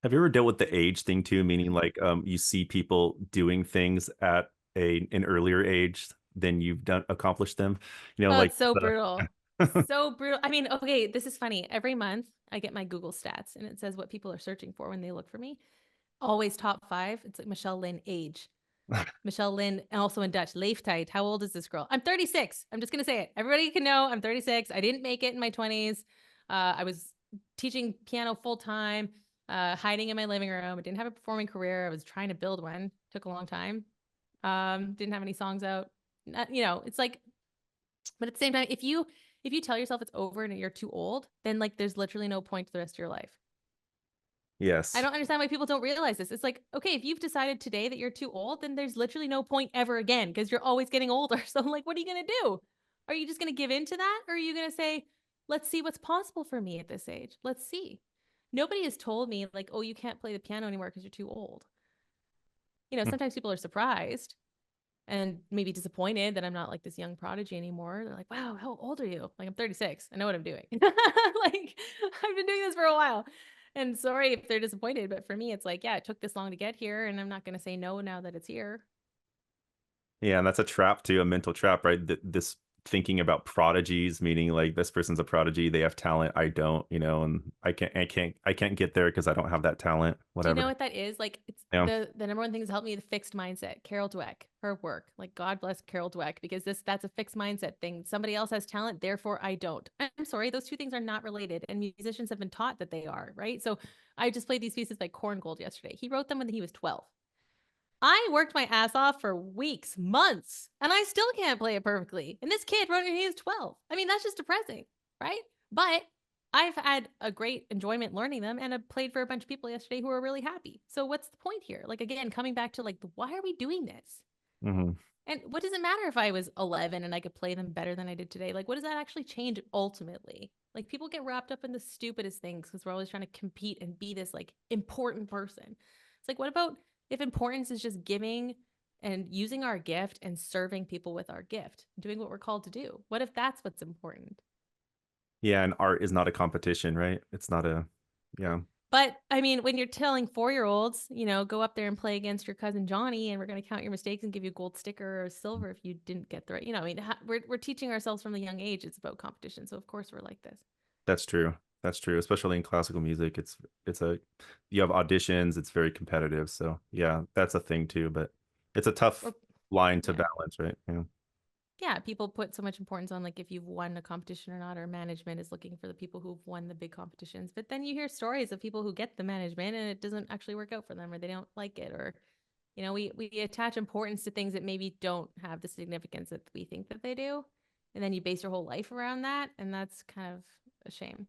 Have you ever dealt with the age thing too? Meaning like you see people doing things at an earlier age than you've done accomplished them. Oh, Like it's so the brutal. So brutal. I mean, okay, this is funny. Every month I get my Google stats and it says what people are searching for when they look for me. Always top five. It's like Michelle Lynn age. Michelle Lynn, and also in Dutch, Leeftijd. How old is this girl? I'm 36. I'm just going to say it. Everybody can know I'm 36. I didn't make it in my 20s. I was teaching piano full time, hiding in my living room. I didn't have a performing career. I was trying to build one. Took a long time. Didn't have any songs out. It's like, but at the same time, if you tell yourself it's over and you're too old, then like there's literally no point to the rest of your life. I yes. don't understand why people don't realize this. It's like, okay, if you've decided today that you're too old, then there's literally no point ever again because you're always getting older. So, like, what are you going to do? Are you just going to give in to that? Or are you going to say, let's see what's possible for me at this age? Let's see. Nobody has told me, like, oh, you can't play the piano anymore because you're too old. Sometimes people are surprised and maybe disappointed that I'm not like this young prodigy anymore. They're like, wow, how old are you? Like, I'm 36. I know what I'm doing. Like, I've been doing this for a while. And sorry if they're disappointed, but for me, it's like, yeah, it took this long to get here, and I'm not going to say no now that it's here. Yeah, and that's a trap too, a mental trap, right? This thinking about prodigies, meaning like this person's a prodigy, they have talent, I don't, and I can't get there because I don't have that talent, Do you know whatever. what that is? Like, it's Yeah. the number one thing that's helped me, the fixed mindset. Carol Dweck, her work. Like, God bless Carol Dweck, because that's a fixed mindset thing. Somebody else has talent, therefore I don't. I'm sorry, those two things are not related, and musicians have been taught that they are, right? So I just played these pieces by Korngold yesterday. He wrote them when he was 12. I worked my ass off for weeks, months, and I still can't play it perfectly. And this kid wrote it when he was 12. I mean, that's just depressing, right? But I've had a great enjoyment learning them, and I played for a bunch of people yesterday who were really happy. So what's the point here? Like, again, coming back to like, why are we doing this? Hmm. And what does it matter if I was 11 and I could play them better than I did today? Like, what does that actually change ultimately? Like, people get wrapped up in the stupidest things because we're always trying to compete and be this like important person. It's like, what about if importance is just giving and using our gift and serving people with our gift, doing what we're called to do? What if that's what's important? Yeah, and art is not a competition, right? It's not a, yeah. But I mean, when you're telling 4-year-olds, go up there and play against your cousin Johnny, and we're going to count your mistakes and give you a gold sticker or silver if you didn't get the right, I mean, we're teaching ourselves from a young age it's about competition. So of course we're like this. That's true. That's true. Especially in classical music, it's a you have auditions, it's very competitive. So yeah, that's a thing too, but it's a tough Or line to yeah, balance, right? Yeah. yeah, people put so much importance on like if you've won a competition or not, or management is looking for the people who've won the big competitions. But then you hear stories of people who get the management and it doesn't actually work out for them, or they don't like it, or we attach importance to things that maybe don't have the significance that we think that they do, and then you base your whole life around that, and that's kind of a shame.